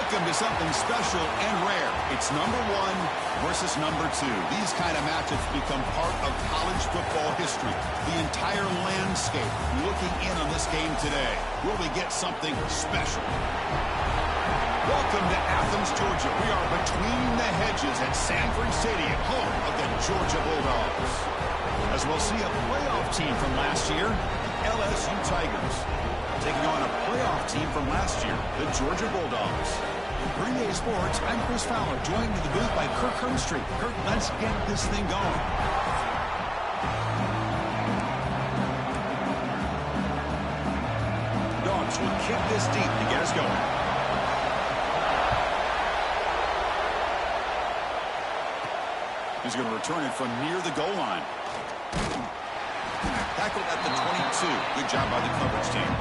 Welcome to something special and rare. It's number 1 versus number 2. These kind of matchups become part of college football history. The entire landscape looking in on this game today. Will we get something special? Welcome to Athens, Georgia. We are between the hedges at Sanford Stadium, home of the Georgia Bulldogs. As we'll see a playoff team from last year, LSU Tigers, taking on a playoff team from last year, the Georgia Bulldogs. Green Day Sports, I'm Chris Fowler, joined in the booth by Kirk Hermstreet. Kirk, let's get this thing going. Dogs will kick this deep to get us going. He's going to return it from near the goal line. Tackled at the 22. Good job by the coverage team.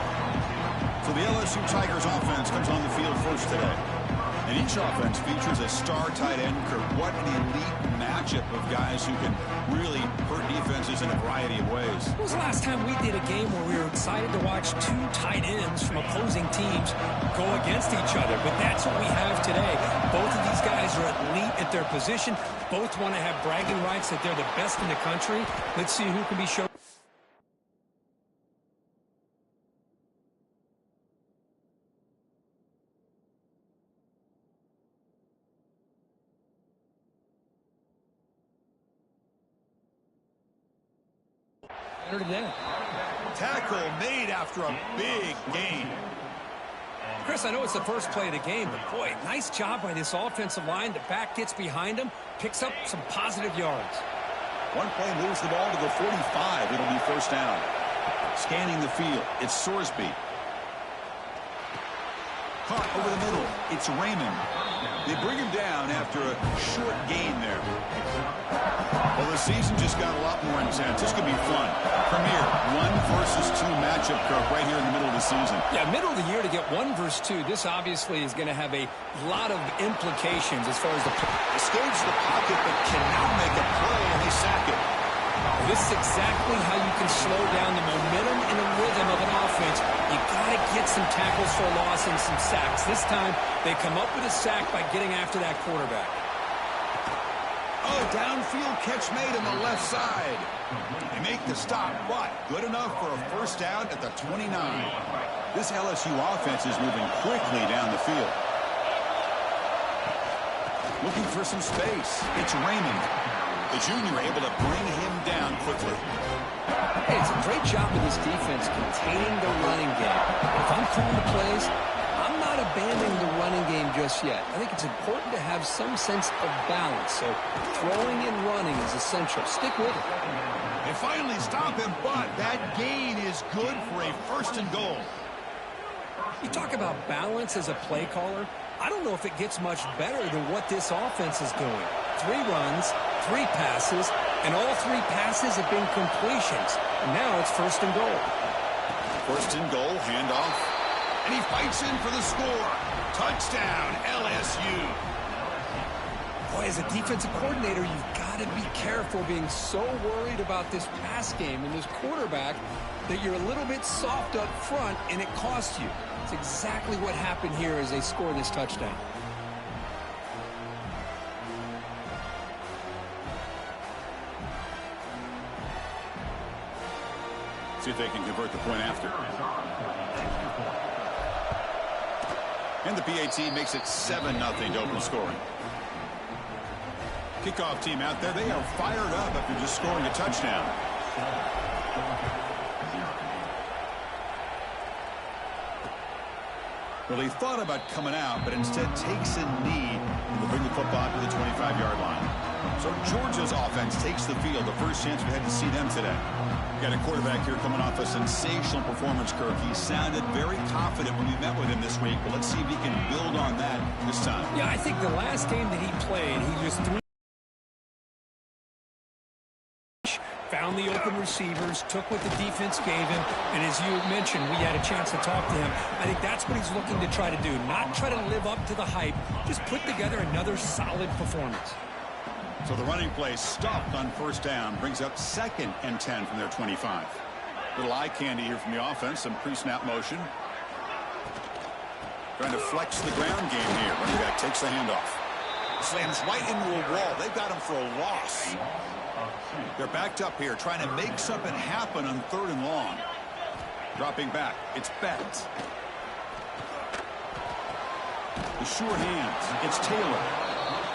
So the LSU Tigers offense comes on the field first today. And each offense features a star tight end. Kirk, what an elite matchup of guys who can really hurt defenses in a variety of ways. When was the last time we did a game where we were excited to watch 2 tight ends from opposing teams go against each other? But that's what we have today. Both of these guys are elite at their position. Both want to have bragging rights that they're the best in the country. Let's see who can be shown. Today. Tackle made after a big gain. Chris, I know it's the first play of the game, but boy, nice job by this offensive line. The back gets behind him, picks up some positive yards. One play moves the ball to the 45. It'll be first down. Scanning the field, it's Sorsby. Caught over the middle, it's Raymond. They bring him down after a short gain there. Well, the season just got a lot more intense. This could be fun. Premier 1 versus 2 matchup, Kirk, right here in the middle of the season. Yeah, middle of the year to get 1 versus 2. This obviously is going to have a lot of implications as far as the escapes the pocket, but cannot make a play, and they sack it. This is exactly how you can slow down the momentum and the rhythm of an offense. You got to get some tackles for loss and some sacks. This time, they come up with a sack by getting after that quarterback. Oh, downfield catch made on the left side. They make the stop, but good enough for a first down at the 29. This LSU offense is moving quickly down the field. Looking for some space. It's Raymond. The junior able to bring him down quickly. Hey, it's a great job of this defense containing the running game. If I'm calling the plays, I'm not abandoning the running game just yet. I think it's important to have some sense of balance. So throwing and running is essential. Stick with it. They finally stop him, but that gain is good for a first and goal. You talk about balance as a play caller. I don't know if it gets much better than what this offense is doing. 3 runs, 3 passes, and all 3 passes have been completions. And now it's first and goal. First and goal, handoff. And he fights in for the score. Touchdown, LSU. Boy, as a defensive coordinator, you've got to be careful being so worried about this pass game and this quarterback that you're a little bit soft up front and it costs you. It's exactly what happened here as they score this touchdown. See if they can convert the point after. And the PAT makes it 7-0 to open scoring. Kickoff team out there, they are fired up after just scoring a touchdown. Well, he thought about coming out, but instead takes a knee and will bring the football to the 25-yard line. So Georgia's offense takes the field. The first chance we had to see them today. Got a quarterback here coming off a sensational performance, Kirk. He sounded very confident when we met with him this week, but let's see if he can build on that this time. Yeah, I think the last game that he played, he just threw. Found the open receivers, took what the defense gave him, and as you mentioned, we had a chance to talk to him. I think that's what he's looking to try to do, not try to live up to the hype, just put together another solid performance. So the running play stopped on first down, brings up 2nd and 10 from their 25. Little eye candy here from the offense, some pre-snap motion. Trying to flex the ground game here. Running back takes the handoff. Slams right into a wall. They've got him for a loss. They're backed up here, trying to make something happen on 3rd and long. Dropping back. It's Betts. The sure hands. It's Taylor.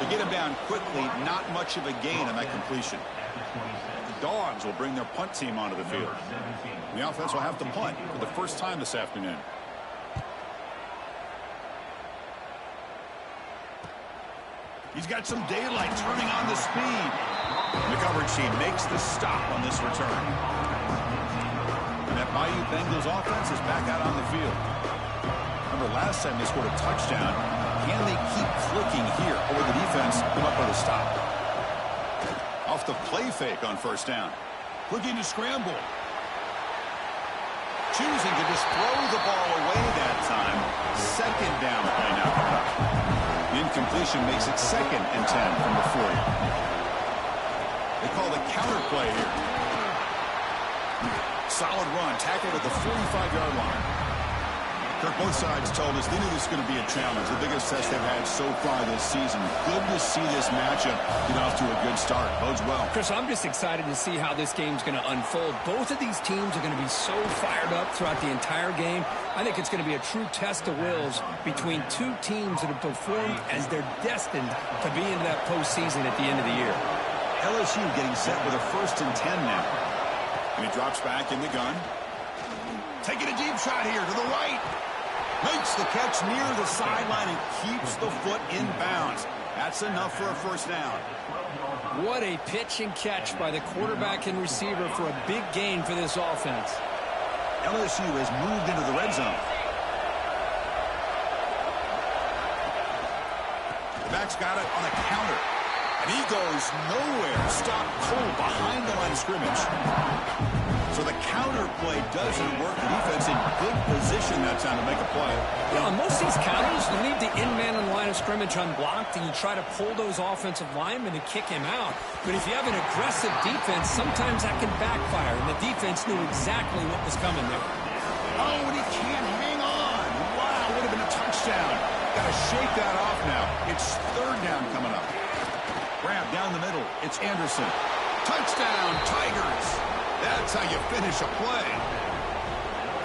They get him down quickly. Not much of a gain on that completion. The Dogs will bring their punt team onto the field. The offense will have to punt for the first time this afternoon. He's got some daylight, turning on the speed. And the coverage team makes the stop on this return. And that Bayou Bengals offense is back out on the field. Remember last time they scored a touchdown. Can they keep clicking here? Or the defense come up with a stop? Off the play fake on 1st down. Looking to scramble. Choosing to just throw the ball away that time. 2nd down play now coming up. The incompletion makes it 2nd and 10 from the 40. They call the counter play here. Solid run, tackled at the 45-yard line. Kirk, both sides told us they knew this was going to be a challenge, the biggest test they've had so far this season. Good to see this matchup get off to a good start. Bodes well. Chris, I'm just excited to see how this game's going to unfold. Both of these teams are going to be so fired up throughout the entire game. I think it's going to be a true test of wills between two teams that have performed as they're destined to be in that postseason at the end of the year. LSU getting set with a 1st and 10 now. And he drops back in the gun. Taking a deep shot here to the right. Makes the catch near the sideline and keeps the foot in bounds. That's enough for a 1st down. What a pitch and catch by the quarterback and receiver for a big gain for this offense. LSU has moved into the red zone. The back's got it on a counter. And he goes nowhere. Stopped cold behind the line of scrimmage. So the counter play doesn't work. The defense in good position that time to make a play. Yeah, on most of these counters, you leave the in-man on the line of scrimmage unblocked, and you try to pull those offensive linemen and kick him out. But if you have an aggressive defense, sometimes that can backfire, and the defense knew exactly what was coming there. Oh, and he can't hang on. Wow, would have been a touchdown. Got to shake that off now. It's 3rd down coming up. Grab down the middle. It's Anderson. Touchdown, Tigers. That's how you finish a play.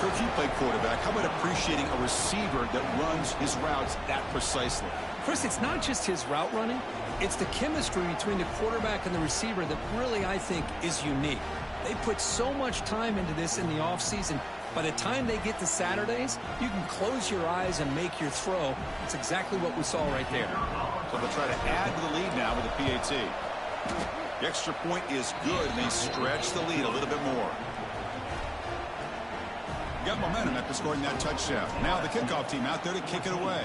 Kirk, you play quarterback. How about appreciating a receiver that runs his routes that precisely? Chris, it's not just his route running. It's the chemistry between the quarterback and the receiver that really, I think, is unique. They put so much time into this in the offseason. By the time they get to Saturdays, you can close your eyes and make your throw. It's exactly what we saw right there. So they'll try to add to the lead now with a PAT. The extra point is good, and they stretch the lead a little bit more. Got momentum after scoring that touchdown. Now the kickoff team out there to kick it away.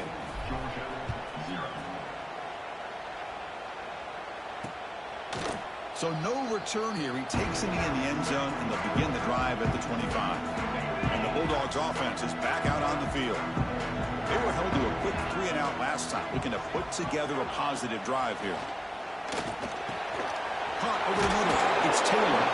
So no return here. He takes it in the end zone, and they'll begin the drive at the 25. And the Bulldogs offense is back out on the field. They were held to a quick 3-and-out last time, looking to put together a positive drive here. Caught over the middle. It's Taylor.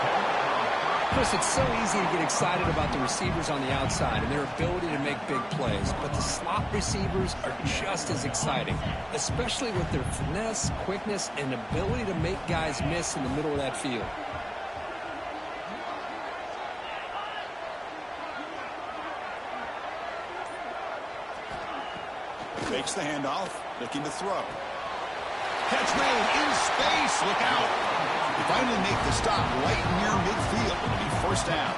Chris, it's so easy to get excited about the receivers on the outside and their ability to make big plays, but the slot receivers are just as exciting, especially with their finesse, quickness, and ability to make guys miss in the middle of that field. Fakes the handoff, looking to throw. Catch made in space. Look out. They finally make the stop right near midfield. It'll be 1st down.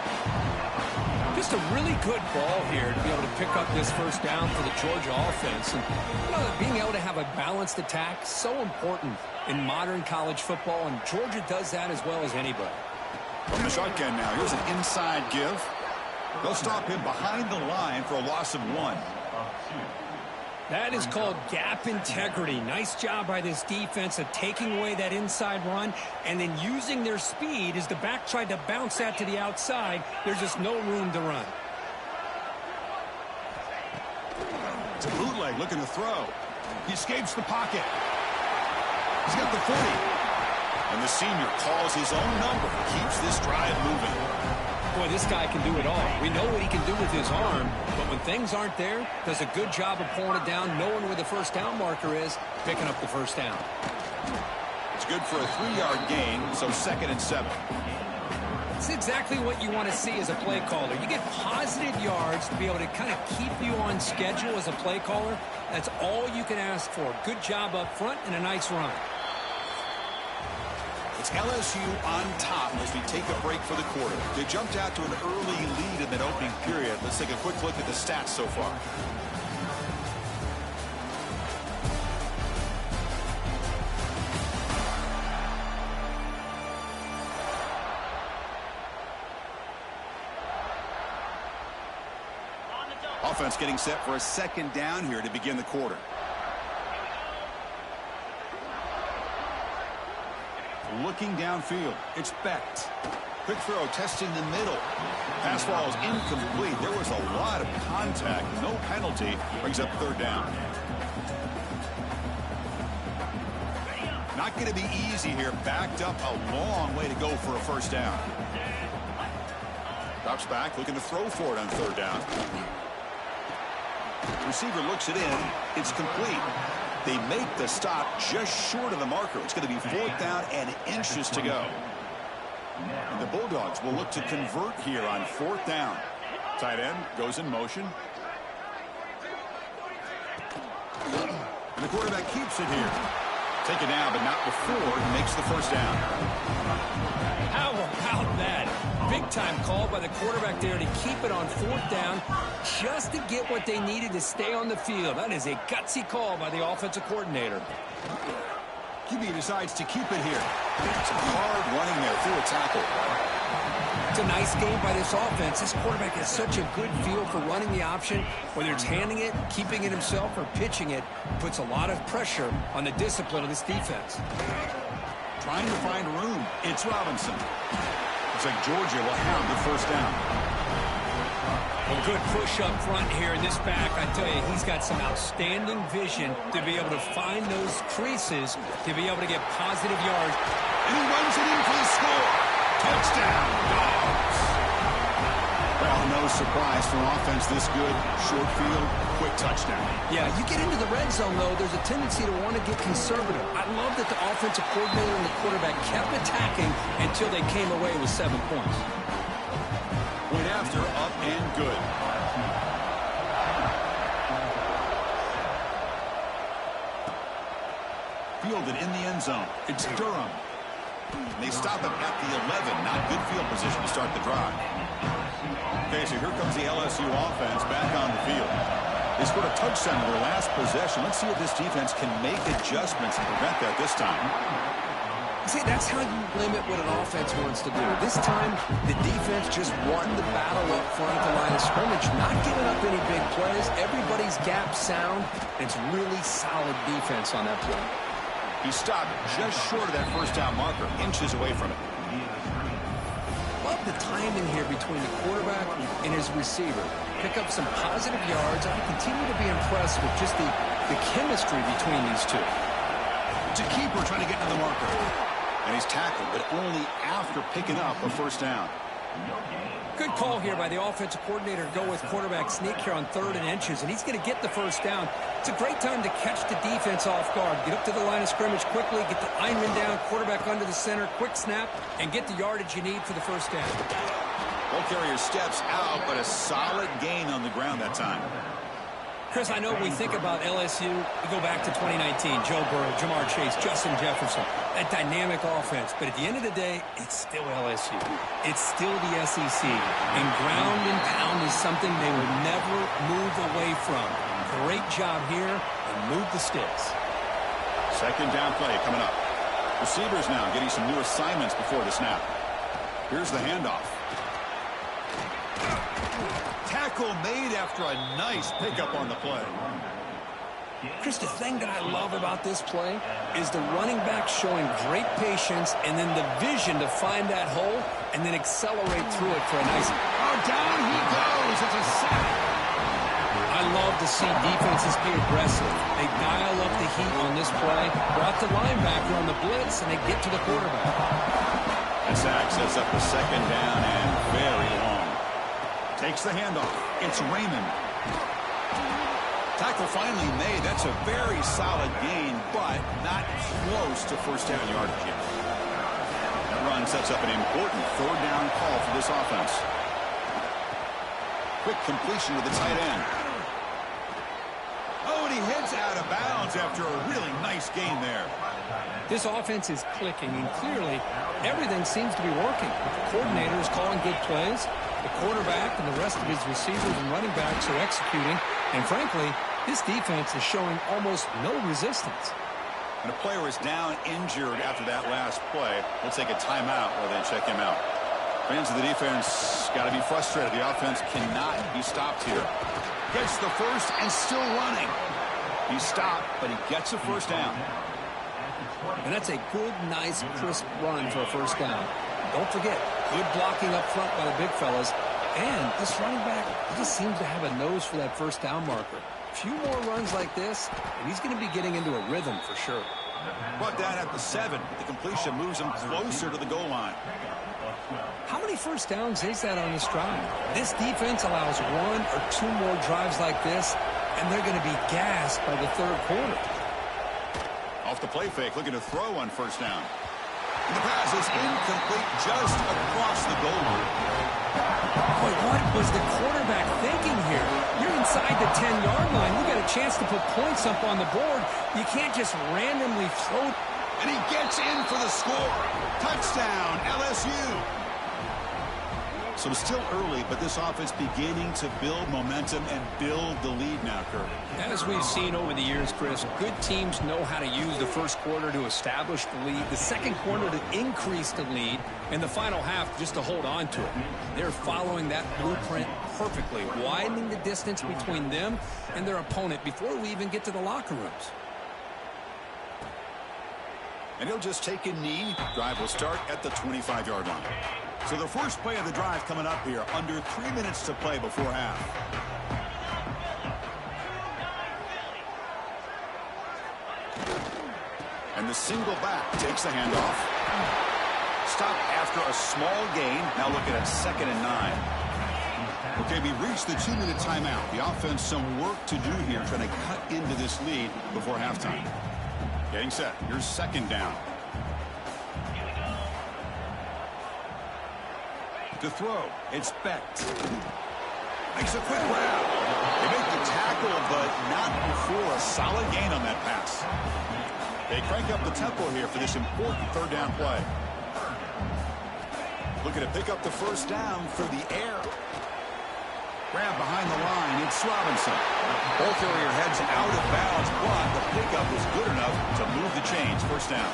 Just a really good ball here to be able to pick up this 1st down for the Georgia offense. And you know, being able to have a balanced attack, so important in modern college football, and Georgia does that as well as anybody. From the shotgun now, here's an inside give. They'll stop him behind the line for a loss of 1. That is called gap integrity. Nice job by this defense of taking away that inside run and then using their speed as the back tried to bounce that to the outside. There's just no room to run. It's a bootleg looking to throw. He escapes the pocket. He's got the 40. And the senior calls his own number. Keeps this drive moving. Boy, this guy can do it all. We know what he can do with his arm, but when things aren't there, does a good job of pulling it down, knowing where the first down marker is, picking up the first down. It's good for a 3-yard gain, so 2nd and 7. It's exactly what you want to see as a play caller. You get positive yards to be able to kind of keep you on schedule as a play caller. That's all you can ask for. Good job up front and a nice run. It's LSU on top as we take a break for the quarter. They jumped out to an early lead in that opening period. Let's take a quick look at the stats so far. Offense getting set for a 2nd down here to begin the quarter. Looking downfield. It's Becht. Quick throw, testing the middle. Pass ball is incomplete. There was a lot of contact. No penalty. Brings up 3rd down. Not going to be easy here. Backed up a long way to go for a 1st down. Drops back, looking to throw for it on 3rd down. Receiver looks it in. It's complete. They make the stop just short of the marker. It's going to be 4th down and inches to go. And the Bulldogs will look to convert here on 4th down. Tight end goes in motion. And the quarterback keeps it here. Take it down, but not before he makes the 1st down. How about that? Big-time call by the quarterback there to keep it on 4th down just to get what they needed to stay on the field. That is a gutsy call by the offensive coordinator. QB decides to keep it here. Some hard running there through a tackle. It's a nice game by this offense. This quarterback has such a good feel for running the option. Whether it's handing it, keeping it himself, or pitching it, puts a lot of pressure on the discipline of this defense. Trying to find room. It's Robinson. Looks like Georgia will have the 1st down. A good push up front here in this back. I tell you, he's got some outstanding vision to be able to find those creases, to be able to get positive yards. And he runs it in for the score. Touchdown, Dogs. Well, no surprise for an offense this good. Short field, quick touchdown. Yeah, you get into the red zone, though, there's a tendency to want to get conservative. I love that the offensive coordinator and the quarterback kept attacking until they came away with 7 points. Went after, up and good. Fielded in the end zone. It's Durham. And they stop him at the 11. Not good field position to start the drive. Okay, so here comes the LSU offense back on the field. They scored a touchdown in their last possession. Let's see if this defense can make adjustments and prevent that this time. See, that's how you limit what an offense wants to do. This time, the defense just won the battle up front at the line of scrimmage, not giving up any big plays. Everybody's gap sound. It's really solid defense on that play. He stopped just short of that 1st down marker, inches away from it. Love the timing here between the quarterback and his receiver. Pick up some positive yards. I continue to be impressed with just the chemistry between these two. It's a keeper trying to get to the marker. And he's tackled, but only after picking up a 1st down. Good call here by the offensive coordinator to go with quarterback sneak here on 3rd and inches, and he's going to get the 1st down. It's a great time to catch the defense off guard. Get up to the line of scrimmage quickly, get the lineman down, quarterback under the center, quick snap, and get the yardage you need for the 1st down. Ball carrier steps out, but a solid gain on the ground that time. Chris, I know we think about LSU, we go back to 2019, Joe Burrow, Jamar Chase, Justin Jefferson, that dynamic offense. But at the end of the day, it's still LSU. It's still the SEC. And ground and pound is something they will never move away from. Great job here, and move the sticks. 2nd down play coming up. Receivers now getting some new assignments before the snap. Here's the handoff. Tackle made after a nice pickup on the play. Chris, the thing that I love about this play is the running back showing great patience and then the vision to find that hole and then accelerate through it for a nice... Oh, down he goes. It's a sack. I love to see defenses be aggressive. They dial up the heat on this play, brought the linebacker on the blitz, and they get to the quarterback. That sack sets up the second down and very long. Takes the handoff. It's Raymond. Tackle finally made. That's a very solid gain, but not close to first down yardage yet. That run sets up an important third down call for this offense. Quick completion to the tight end. Oh, and he heads out of bounds after a really nice gain there. This offense is clicking, and clearly everything seems to be working. The coordinator is calling good plays. The quarterback and the rest of his receivers and running backs are executing. And frankly, this defense is showing almost no resistance. When a player is down injured after that last play, we'll take a timeout while they check him out. Fans of the defense got to be frustrated. The offense cannot be stopped here. Gets the first and still running. He's stopped, but he gets a first down. And that's a good, nice, crisp run for a first down. Don't forget, good blocking up front by the big fellas. And this running back just seems to have a nose for that first down marker. A few more runs like this, and he's going to be getting into a rhythm for sure. Brought down at the 7. The completion moves him closer to the goal line. How many first downs is that on this drive? This defense allows 1 or 2 more drives like this, and they're going to be gassed by the third quarter. Off the play fake, looking to throw on first down. And the pass is incomplete just across the goal line. Boy, what was the quarterback thinking here? You're inside the 10-yard line. You got a chance to put points up on the board. You can't just randomly throw. And he gets in for the score. Touchdown, LSU. So it's still early, but this offense beginning to build momentum and build the lead now, Kurt. As we've seen over the years, Chris, good teams know how to use the first quarter to establish the lead, the second quarter to increase the lead, and the final half just to hold on to it. They're following that blueprint perfectly, widening the distance between them and their opponent before we even get to the locker rooms. And he'll just take a knee. Drive will start at the 25-yard line. So the first play of the drive coming up here, under 3 minutes to play before half. And the single back takes the handoff. Stop after a small gain. Now looking at 2nd and 9. Okay, we reached the 2-minute timeout. The offense some work to do here, trying to cut into this lead before halftime. Getting set. Here's 2nd down. To throw, it's Becht. Makes a quick grab. They make the tackle, but not before a solid gain on that pass. They crank up the tempo here for this important third down play. Looking to pick up the first down through the air. Grab behind the line, it's Robinson. Ball carrier heads out of bounds, but the pickup was good enough to move the chains. First down.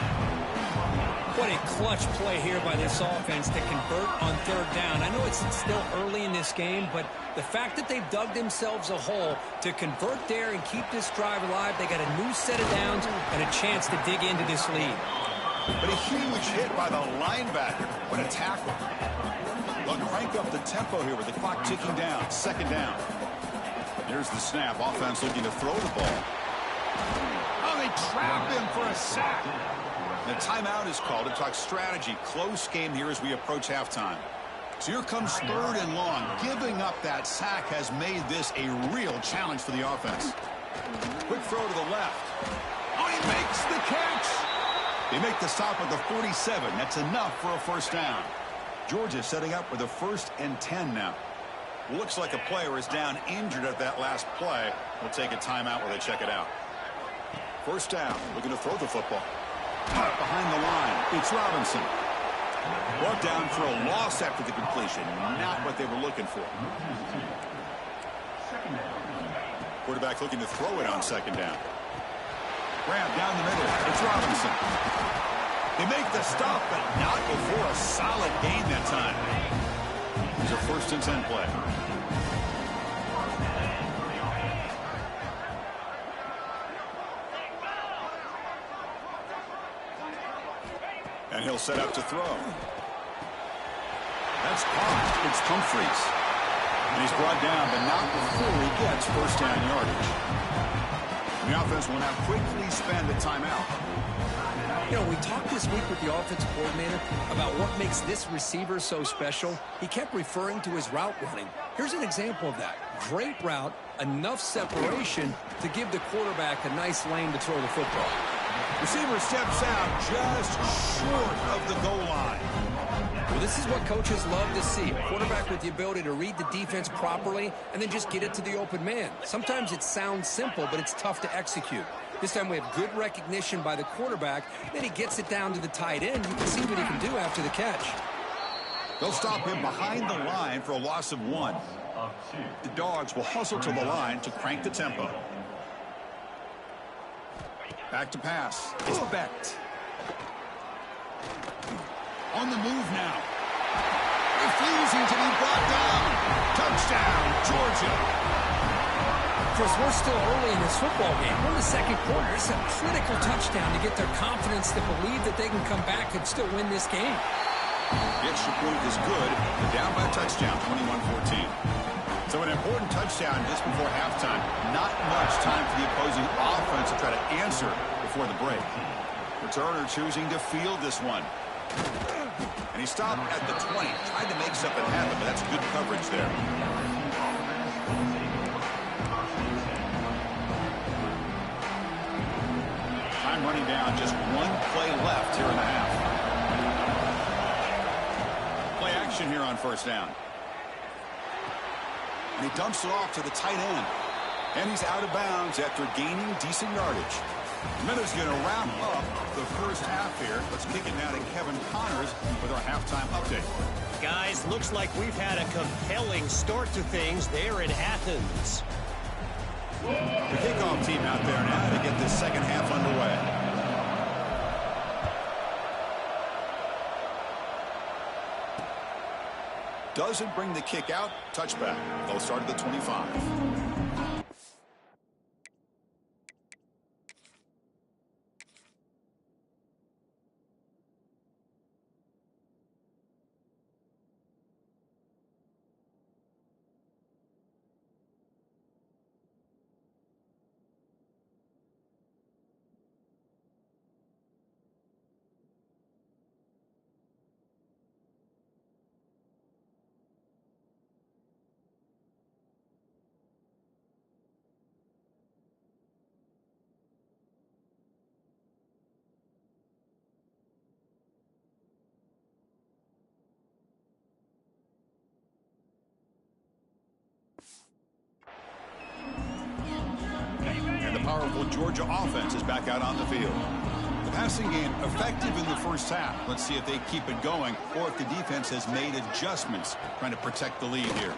What a clutch play here by this offense to convert on third down. I know it's still early in this game, but the fact that they've dug themselves a hole to convert there and keep this drive alive, they got a new set of downs and a chance to dig into this lead. But a huge hit by the linebacker. What a tackle. They'll crank up the tempo here with the clock ticking down. 2nd down. Here's the snap. Offense looking to throw the ball. Oh, they trap him for a sack. The timeout is called to talk strategy. Close game here as we approach halftime. So here comes 3rd and long. Giving up that sack has made this a real challenge for the offense. Quick throw to the left. Oh, he makes the catch. They make the stop at the 47. That's enough for a first down. Georgia setting up with a 1st and 10 now. Looks like a player is down injured at that last play. We'll take a timeout while they check it out. First down. Looking to throw the football. Up behind the line, it's Robinson. Brought down for a loss after the completion. Not what they were looking for. Quarterback looking to throw it on 2nd down. Grab down the middle. It's Robinson. They make the stop, but not before a solid gain that time. It's a 1st and 10 play. And he'll set up to throw. That's caught. It's Humphreys. And he's brought down, but not before he gets first down yardage. And the offense will now quickly spend the timeout. You know, we talked this week with the offensive coordinator about what makes this receiver so special. He kept referring to his route running. Here's an example of that. Great route, enough separation to give the quarterback a nice lane to throw the football. Receiver steps out just short of the goal line. Well, this is what coaches love to see. A quarterback with the ability to read the defense properly and then just get it to the open man. Sometimes it sounds simple, but it's tough to execute. This time we have good recognition by the quarterback. Then he gets it down to the tight end. You can see what he can do after the catch. They'll stop him behind the line for a loss of 1. The Dogs will hustle to the line to crank the tempo. Back to pass. It's Becht. On the move now. Refusing to be brought down. Touchdown, Georgia. Chris, we're still early in this football game. We're in the second quarter. It's a critical touchdown to get their confidence to believe that they can come back and still win this game. The extra point is good. They're down by a touchdown, 21-14. So an important touchdown just before halftime. Not much time for the opposing offense to try to answer before the break. Returner choosing to field this one. And he stopped at the 20. Tried to make something happen, but that's good coverage there. Time running down. Just one play left here in the half. Play action here on first down. And he dumps it off to the tight end. And he's out of bounds after gaining decent yardage. Miller's going to wrap up the first half here. Let's kick it now to Kevin Connors with our halftime update. Guys, looks like we've had a compelling start to things there in Athens. The kickoff team out there now to get this second half underway. Doesn't bring the kick out. Touchback. They'll start at the 25. Powerful Georgia offense is back out on the field. The passing game effective in the first half. Let's see if they keep it going or if the defense has made adjustments trying to protect the lead here.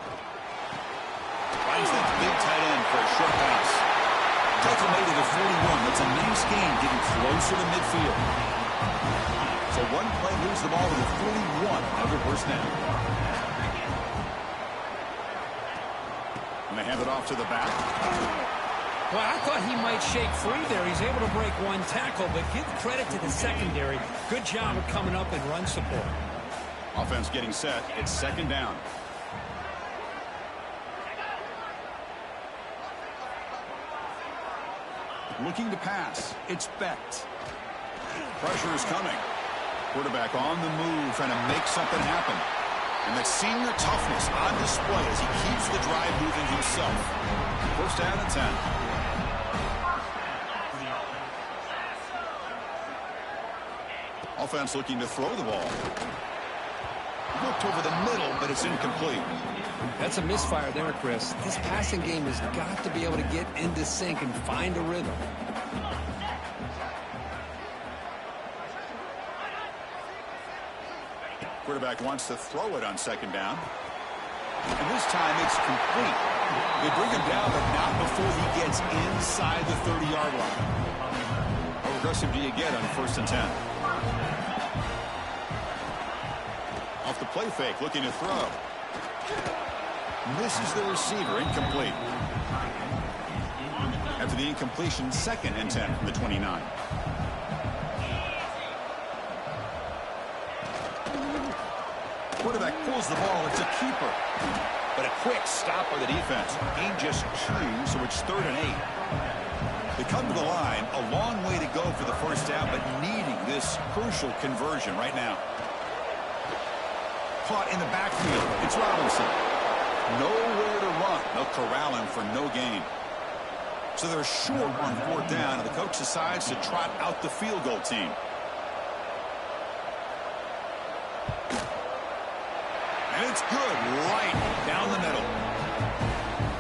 Finds that big tight end for a short pass. Tackle made to the 41. That's a nice gain getting closer to midfield. So one play moves the ball to the 41. Another first down. And they hand it off to the back. Well, I thought he might shake free there. He's able to break one tackle, but give credit to the secondary. Good job of coming up and run support. Offense getting set. It's second down. Looking to pass. It's Becht. Pressure is coming. Quarterback on the move, trying to make something happen. And that senior toughness on display as he keeps the drive moving himself. First down and 10. Offense looking to throw the ball. Looked over the middle, but it's incomplete. That's a misfire there, Chris. This passing game has got to be able to get into sync and find a rhythm. Quarterback wants to throw it on second down. And this time it's complete. They bring him down, but not before he gets inside the 30-yard line. How aggressive do you get on first and 10? Off the play fake, looking to throw. Misses the receiver, incomplete. After the incompletion, second and 10 from the 29. Quarterback pulls the ball. It's a keeper. But a quick stop by the defense. Gain just 2, so it's third and 8. They come to the line. A long way to go for the first down, but needing this this crucial conversion right now. Caught in the backfield. It's Robinson. Nowhere to run. They'll corral him for no gain. So they're short on 4th down, and the coach decides to trot out the field goal team. And it's good right down the middle.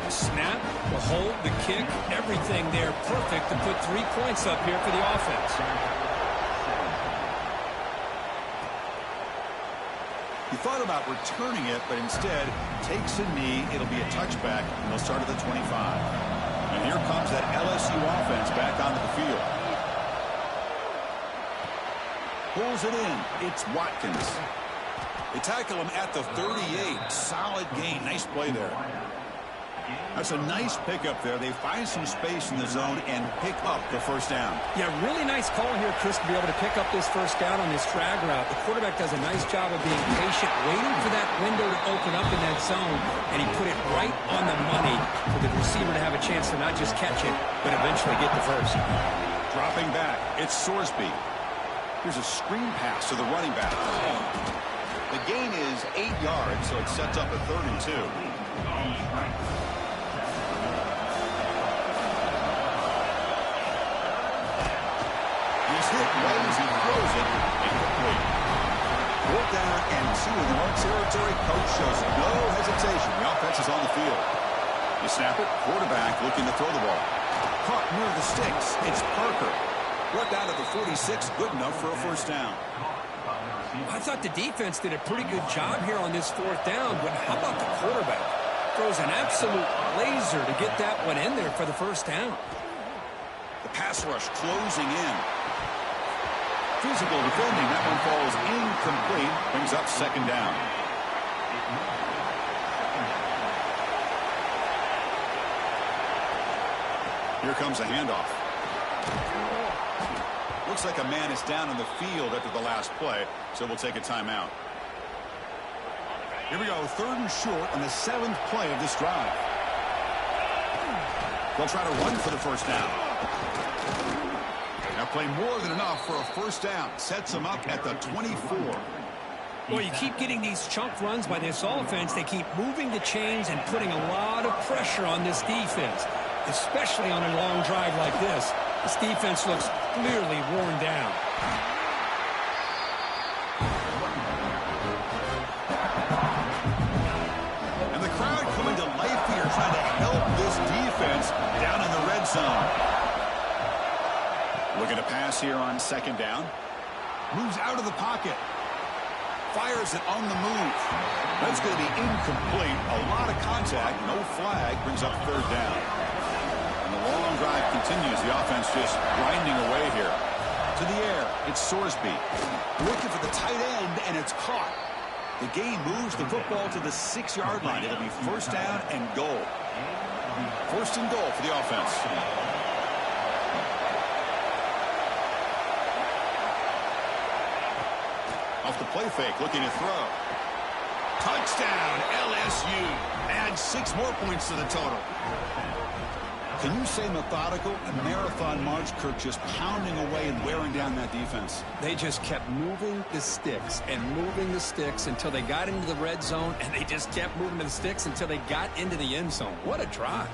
The snap, the hold, the kick, everything there perfect to put 3 points up here for the offense. He thought about returning it, but instead takes a knee. It'll be a touchback, and they'll start at the 25. And here comes that LSU offense back onto the field. Pulls it in. It's Watkins. They tackle him at the 38. Solid gain. Nice play there. That's a nice pickup there. They find some space in the zone and pick up the 1st down. Yeah, really nice call here, Chris, to be able to pick up this 1st down on this drag route. The quarterback does a nice job of being patient, waiting for that window to open up in that zone, and he put it right on the money for the receiver to have a chance to not just catch it, but eventually get the 1st. Dropping back, it's Sorsby. Here's a screen pass to the running back. The gain is 8 yards, so it sets up a 3rd and 2. He's hit right as he throws it. Incomplete. 4th down and 2 in their own territory. Coach shows no hesitation. The offense is on the field. You snap it. Quarterback looking to throw the ball. Caught near the sticks. It's Parker. Brought down to the 46. Good enough for a 1st down. I thought the defense did a pretty good job here on this 4th down, but how about the quarterback? Throws an absolute laser to get that one in there for the 1st down. The pass rush closing in. Physical defending. That one falls incomplete. Brings up 2nd down. Here comes a handoff. Looks like a man is down in the field after the last play, so we'll take a timeout. Here we go, 3rd and short on the 7th play of this drive. They'll try to run for the 1st down. Now play more than enough for a 1st down. Sets them up at the 24. Well, you keep getting these chunk runs by this offense. They keep moving the chains and putting a lot of pressure on this defense, especially on a long drive like this. This defense looks clearly worn down. And the crowd coming to life here, trying to help this defense down in the red zone. Looking to pass here on 2nd down. Moves out of the pocket. Fires it on the move. That's going to be incomplete. A lot of contact. No flag. Brings up 3rd down. And the long drive continues. The offense just grinding away here. To the air. It's Sorsby. Looking for the tight end, and it's caught. The game moves the football to the 6-yard line. It'll be 1st down and goal. 1st and goal for the offense. Off the play fake, looking to throw. Touchdown, LSU. Add 6 more points to the total. Can you say methodical? A marathon march, Kirk, just pounding away and wearing down that defense. They just kept moving the sticks and moving the sticks until they got into the red zone, and they just kept moving the sticks until they got into the end zone. What a drive.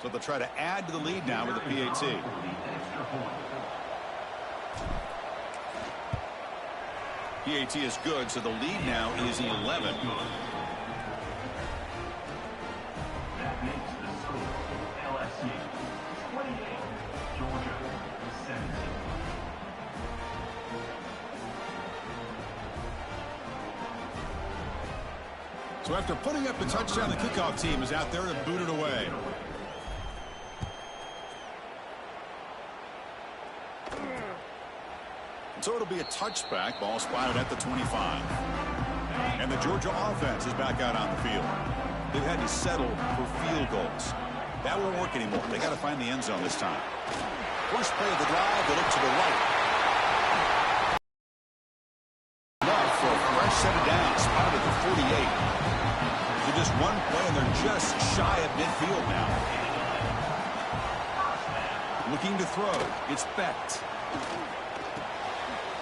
So they'll try to add to the lead now with the PAT. PAT is good, so the lead now is 11. That makes the score LSU 28, Georgia 17. So after putting up the touchdown, the kickoff team is out there to boot it away. So it'll be a touchback. Ball spotted at the 25. And the Georgia offense is back out on the field. They've had to settle for field goals. That won't work anymore. They got to find the end zone this time. First play of the drive, they look to the right. Enough for a fresh set of downs, spotted at the 48. So just one play, and they're just shy of midfield now. Looking to throw. It's Becht.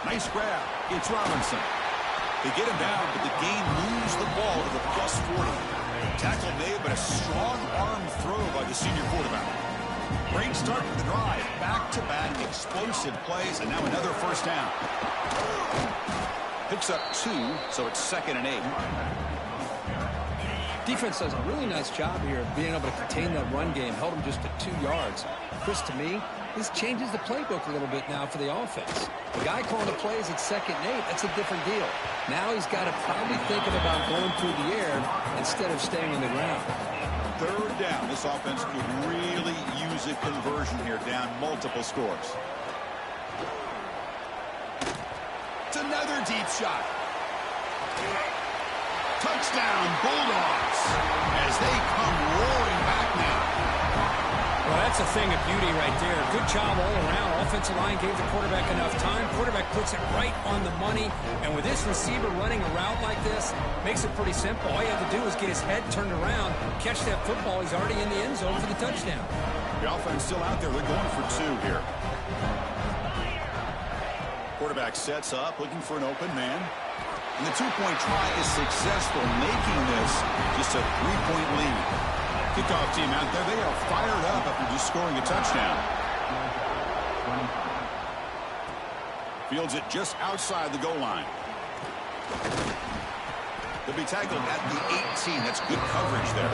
Nice grab. It's Robinson. They get him down, but the game moves the ball to the plus 40. Tackle made, but a strong arm throw by the senior quarterback. Great start to the drive. Back-to-back explosive plays, and now another first down. Picks up 2, so it's 2nd and 8. Defense does a really nice job here of being able to contain that run game. Held him just to 2 yards. Chris, to me, this changes the playbook a little bit now for the offense. The guy calling the plays at 2nd and 8, that's a different deal. Now he's got to probably thinking about going through the air instead of staying on the ground. 3rd down. This offense could really use a conversion here, down multiple scores. It's another deep shot. Touchdown, Bulldogs, as they come roaring back now. Well, that's a thing of beauty right there. Good job all around. Offensive line gave the quarterback enough time. Quarterback puts it right on the money. And with this receiver running a route like this, makes it pretty simple. All you have to do is get his head turned around, catch that football. He's already in the end zone for the touchdown. The offense still out there. They're going for 2 here. Quarterback sets up, looking for an open man. And the 2-point try is successful, making this just a 3-point lead. Kickoff team out there, they are fired up after just scoring a touchdown. Fields it just outside the goal line. They'll be tackled at the 18. That's good coverage there.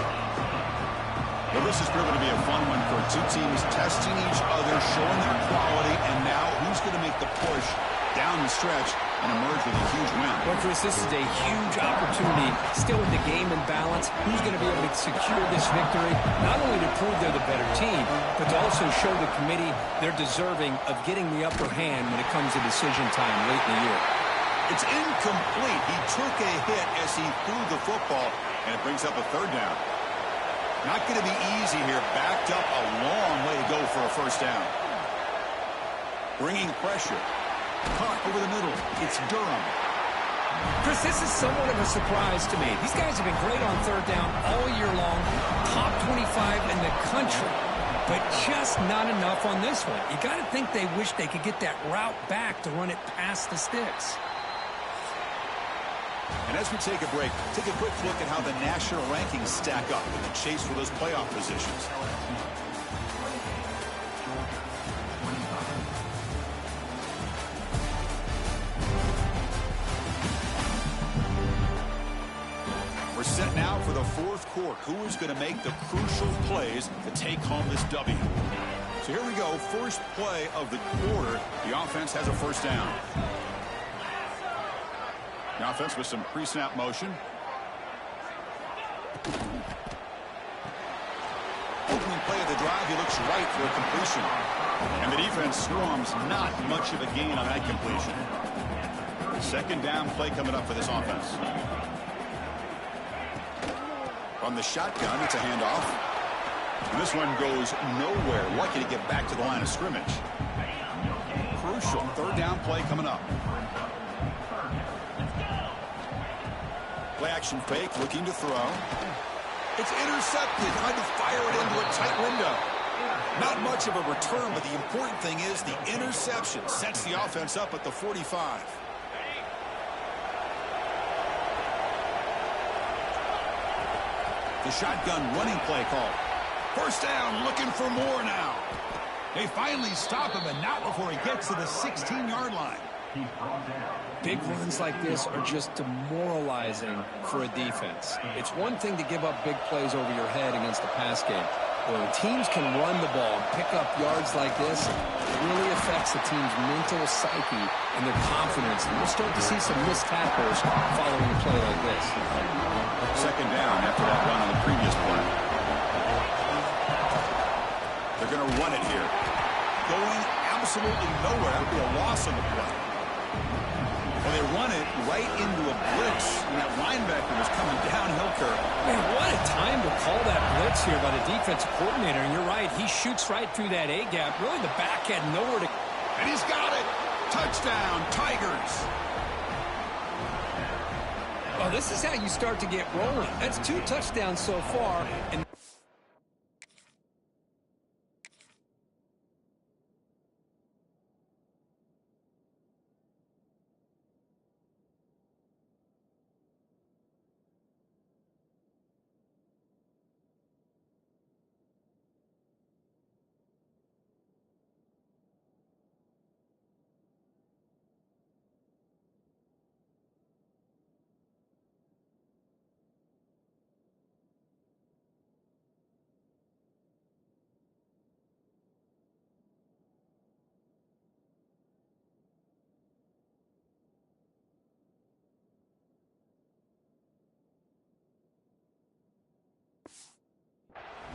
Well, this has proven to be a fun one for 2 teams testing each other, showing their quality, and now who's going to make the push down the stretch and emerge with a huge win. Well, Chris, this is a huge opportunity. Still with the game in balance. Who's going to be able to secure this victory? Not only to prove they're the better team, but to also show the committee they're deserving of getting the upper hand when it comes to decision time late in the year. It's incomplete. He took a hit as he threw the football, and it brings up a 3rd down. Not going to be easy here. Backed up a long way to go for a first down. Bringing pressure. Caught over the middle. It's Durham. Chris, this is somewhat of a surprise to me. These guys have been great on 3rd down all year long. Top 25 in the country. But just not enough on this one. You got to think they wish they could get that route back to run it past the sticks. And as we take a break, take a quick look at how the national rankings stack up in the chase for those playoff positions. We're set now for the 4th quarter. Who is going to make the crucial plays to take home this W? So here we go. First play of the quarter. The offense has a first down. The offense with some pre-snap motion. Opening play of the drive, he looks right for a completion. And the defense swarms, not much of a gain on that completion. 2nd down play coming up for this offense. On the shotgun, it's a handoff. And this one goes nowhere. Lucky to get back to the line of scrimmage. Crucial 3rd down play coming up. Play action fake, looking to throw. It's intercepted, trying to fire it into a tight window. Not much of a return, but the important thing is the interception sets the offense up at the 45. The shotgun running play call. First down, looking for more now. They finally stop him, and not before he gets to the 16-yard line. Big runs like this are just demoralizing for a defense. It's one thing to give up big plays over your head against the pass game. But when teams can run the ball and pick up yards like this, it really affects the team's mental psyche and their confidence. And we'll start to see some missed tackles following a play like this. 2nd down after that run on the previous play. They're going to run it here. Going absolutely nowhere. That would be a loss on the play. Well, they run it right into a blitz, and that linebacker was coming downhill curve. Man, what a time to call that blitz here by the defensive coordinator. And you're right, he shoots right through that A-gap. Really, the back had nowhere to... And he's got it! Touchdown, Tigers! Well, this is how you start to get rolling. That's 2 touchdowns so far. And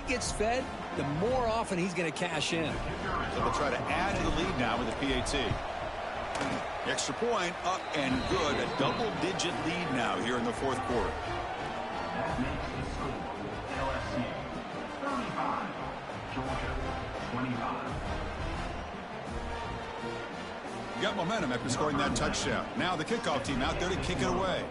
gets fed, the more often he's going to cash in. So they'll try to add to the lead now with the PAT. Extra point up and good. A double-digit lead now here in the fourth quarter. That makes the score LSU 35, Georgia 25. Got momentum after scoring that touchdown. Now the kickoff team out there to kick it away.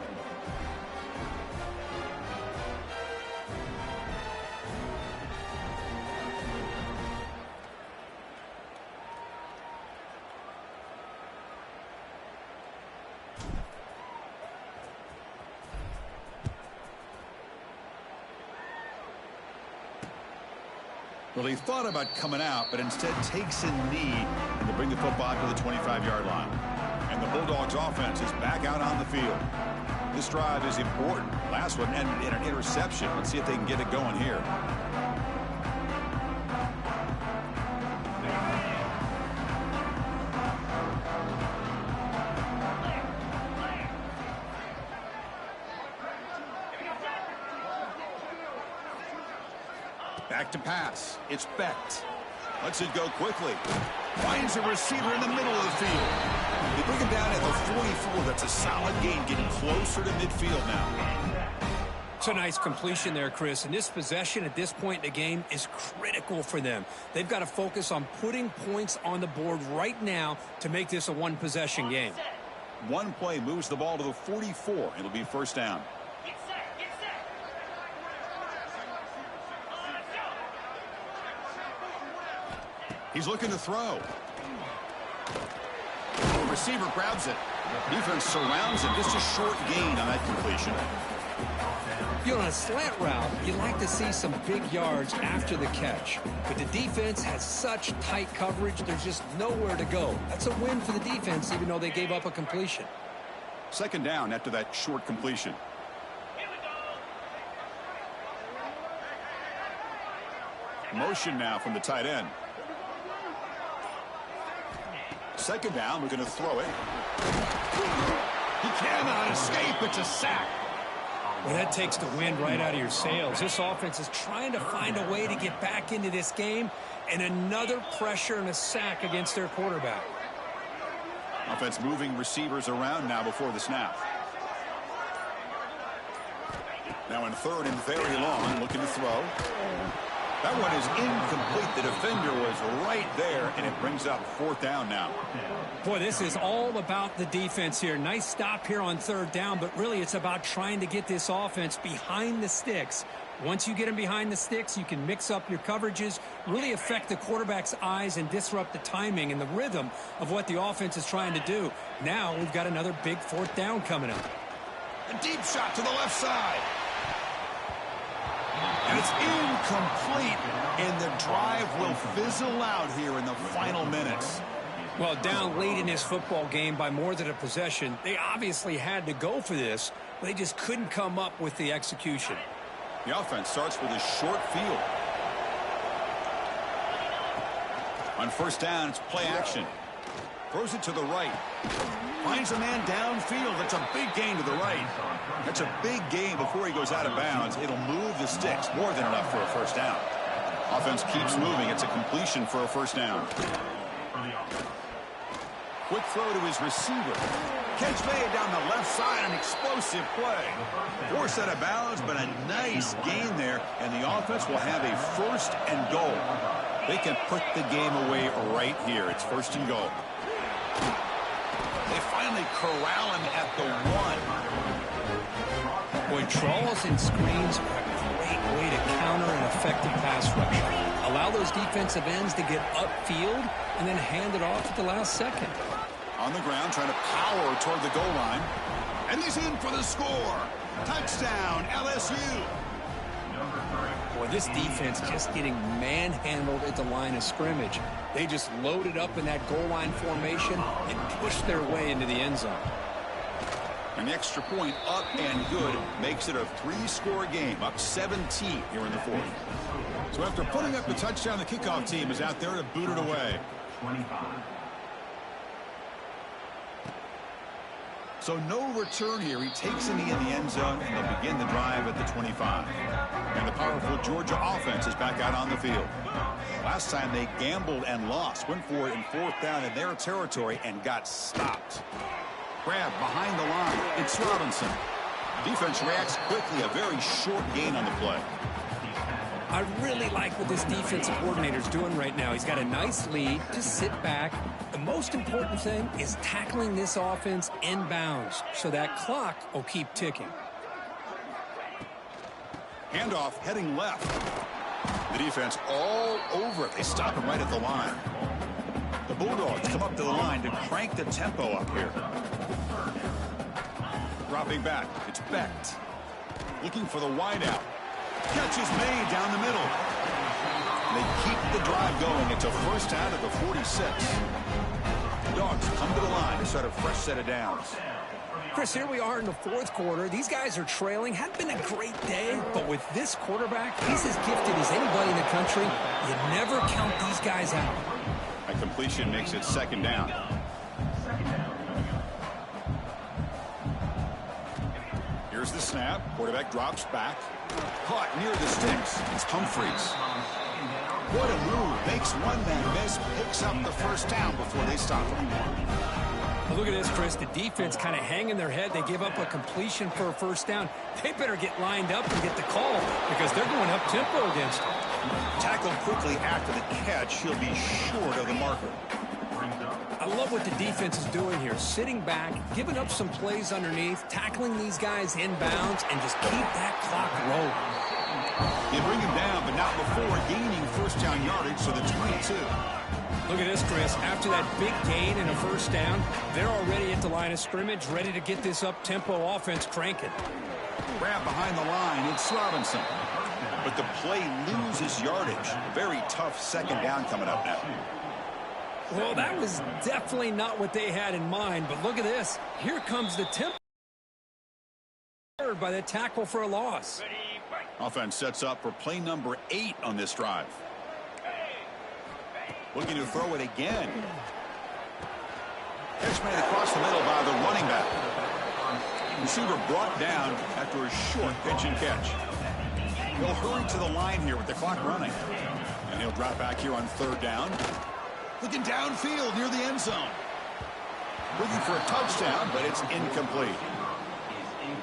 Well, he thought about coming out, but instead takes a knee to bring the football to the 25-yard line. And the Bulldogs offense is back out on the field. This drive is important. Last one ended in an interception. Let's see if they can get it going here. Back to pass. It's Becht. Lets it go quickly. Finds a receiver in the middle of the field. They bring him down at the 44. That's a solid gain, getting closer to midfield now. It's a nice completion there, Chris. And this possession at this point in the game is critical for them. They've got to focus on putting points on the board right now to make this a one-possession game. One play moves the ball to the 44. It'll be first down. He's looking to throw. Receiver grabs it. Defense surrounds him. Just a short gain on that completion. You know, on a slant route, you like to see some big yards after the catch. But the defense has such tight coverage, there's just nowhere to go. That's a win for the defense, even though they gave up a completion. Second down after that short completion. Motion now from the tight end. Second down, we're going to throw it. He cannot escape. It's a sack. Well, that takes the wind right out of your sails. This offense is trying to find a way to get back into this game, and another pressure and a sack against their quarterback. Offense moving receivers around now before the snap. Now in third and very long, looking to throw. That one is incomplete. The defender was right there, and it brings up fourth down now. Boy, this is all about the defense here. Nice stop here on third down, but really it's about trying to get this offense behind the sticks. Once you get them behind the sticks, you can mix up your coverages, really affect the quarterback's eyes and disrupt the timing and the rhythm of what the offense is trying to do. Now we've got another big fourth down coming up. A deep shot to the left side. And it's incomplete, and the drive will fizzle out here in the final minutes. Well, down late in this football game by more than a possession, they obviously had to go for this, but they just couldn't come up with the execution. The offense starts with a short field. On first down, it's play action. Throws it to the right. Finds a man downfield. That's a big gain to the right. That's a big gain before he goes out of bounds. It'll move the sticks. More than enough for a first down. Offense keeps moving. It's a completion for a first down. Quick throw to his receiver. Catch made down the left side, an explosive play. Forced out of bounds, but a nice gain there, and the offense will have a 1st and goal. They can put the game away right here. It's 1st and goal. They finally corral him at the 1. Boy, draws and screens are a great way to counter an effective pass rush. Allow those defensive ends to get upfield and then hand it off at the last second. On the ground, trying to power toward the goal line. And he's in for the score. Touchdown, LSU. Boy, this defense just getting manhandled at the line of scrimmage. They just loaded up in that goal line formation and pushed their way into the end zone. An extra point up and good makes it a 3-score game, up 17 here in the 4th. So after putting up the touchdown, the kickoff team is out there to boot it away. 25. So no return here. He takes it in the end zone, and they'll begin the drive at the 25. And the powerful Georgia offense is back out on the field. Last time they gambled and lost. Went for it in 4th down in their territory and got stopped. Grab behind the line. It's Robinson. Defense reacts quickly. A very short gain on the play. I really like what this defensive coordinator's doing right now. He's got a nice lead. Just sit back. The most important thing is tackling this offense inbounds so that clock will keep ticking. Handoff heading left. The defense all over it. They stop him right at the line. The Bulldogs come up to the line to crank the tempo up here. Dropping back. It's Becht. Looking for the wideout. Catch is made down the middle. They keep the drive going. It's a 1st out of the 46. The Dogs come to the line to start a fresh set of downs. Chris, here we are in the 4th quarter. These guys are trailing. Hadn't been a great day, but with this quarterback, he's as gifted as anybody in the country. You never count these guys out. A completion makes it 2nd down. Here's the snap. Quarterback drops back. Caught near the sticks. It's Humphreys. What a move. Makes one man miss. Picks up the 1st down before they stop him. Well, look at this, Chris. The defense kind of hanging their head. They give up a completion for a 1st down. They better get lined up and get the call because they're going up tempo against him. Tackled quickly after the catch. He'll be short of the marker. I love what the defense is doing here. Sitting back, giving up some plays underneath, tackling these guys inbounds, and just keep that clock rolling. You bring him down, but not before gaining 1st down yardage to the 22. Look at this, Chris. After that big gain and a 1st down, they're already at the line of scrimmage, ready to get this up-tempo offense cranking. Grab behind the line. It's Robinson. But the play loses yardage. A very tough 2nd down coming up now. Well, that was definitely not what they had in mind, but look at this. Here comes the tempo by the tackle for a loss. Offense sets up for play number 8 on this drive. Looking to throw it again. Catch made across the middle by the running back. Receiver brought down after a short pitch and catch. He'll hurry to the line here with the clock running. And he'll drop back here on 3rd down. Looking downfield near the end zone. Looking for a touchdown, but it's incomplete.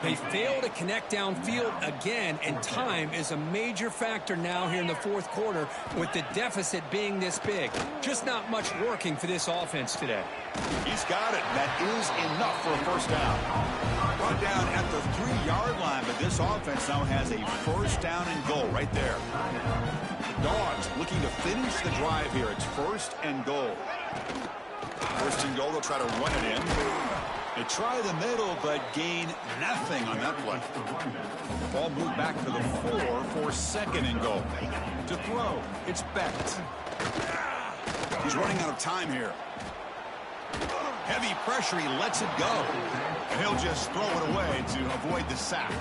They fail to connect downfield again, and time is a major factor now here in the 4th quarter with the deficit being this big. Just not much working for this offense today. He's got it. That is enough for a 1st down. Brought down at the 3-yard line, but this offense now has a 1st down and goal right there. Dogs looking to finish the drive here. It's 1st and goal. 1st and goal, they'll try to run it in. They try the middle, but gain nothing on that play. The ball moved back to the 4 for 2nd and goal. To throw, it's Becht. He's running out of time here. Heavy pressure, he lets it go. And he'll just throw it away to avoid the sack.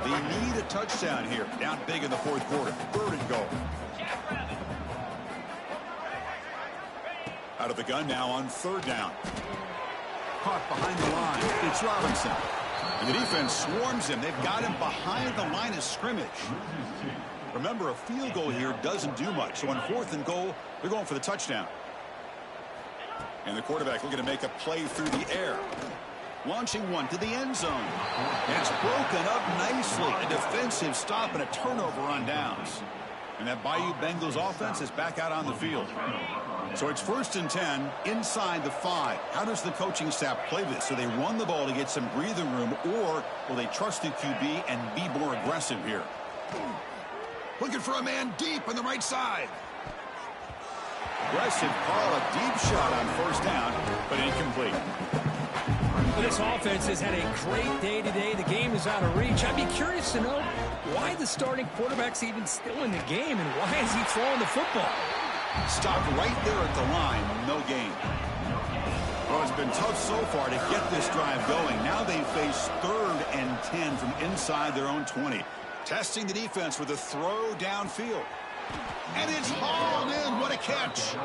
They need a touchdown here. Down big in the 4th quarter. 3rd and goal. Out of the gun now on 3rd down. Caught behind the line. It's Robinson. And the defense swarms him. They've got him behind the line of scrimmage. Remember, a field goal here doesn't do much. So on 4th and goal, they're going for the touchdown. And the quarterback looking to make a play through the air. Launching one to the end zone. It's broken up nicely. A defensive stop and a turnover on downs. And that Bayou Bengals offense is back out on the field. So it's 1st and 10 inside the 5. How does the coaching staff play this? So they run the ball to get some breathing room, or will they trust the QB and be more aggressive here? Looking for a man deep on the right side. Aggressive call, a deep shot on 1st down, but incomplete. This offense has had a great day today. The game is out of reach. I'd be curious to know why the starting quarterback's even still in the game, and why is he throwing the football? Stopped right there at the line, no gain. Well, it's been tough so far to get this drive going. Now they face 3rd and 10 from inside their own 20. Testing the defense with a throw downfield. And it's hauled in. What a catch.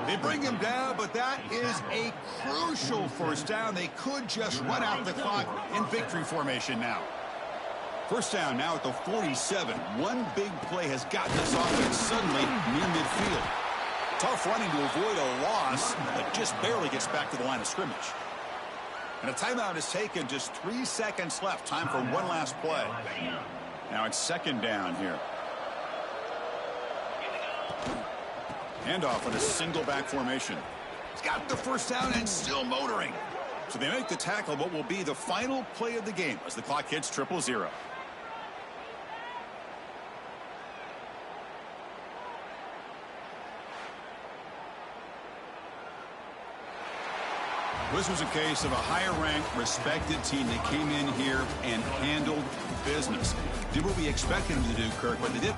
They bring him down, but that is a crucial 1st down. They could just run out the clock in victory formation now. 1st down now at the 47. One big play has gotten this offense suddenly near midfield. Tough running to avoid a loss, but just barely gets back to the line of scrimmage. And a timeout is taken. Just 3 seconds left. Time for one last play. Now it's 2nd down here. Handoff on a single back formation. He's got the 1st down and still motoring. So they make the tackle, what will be the final play of the game as the clock hits 0-0. This was a case of a higher-ranked, respected team that came in here and handled business. Did what we expected them to do, Kirk, but they did.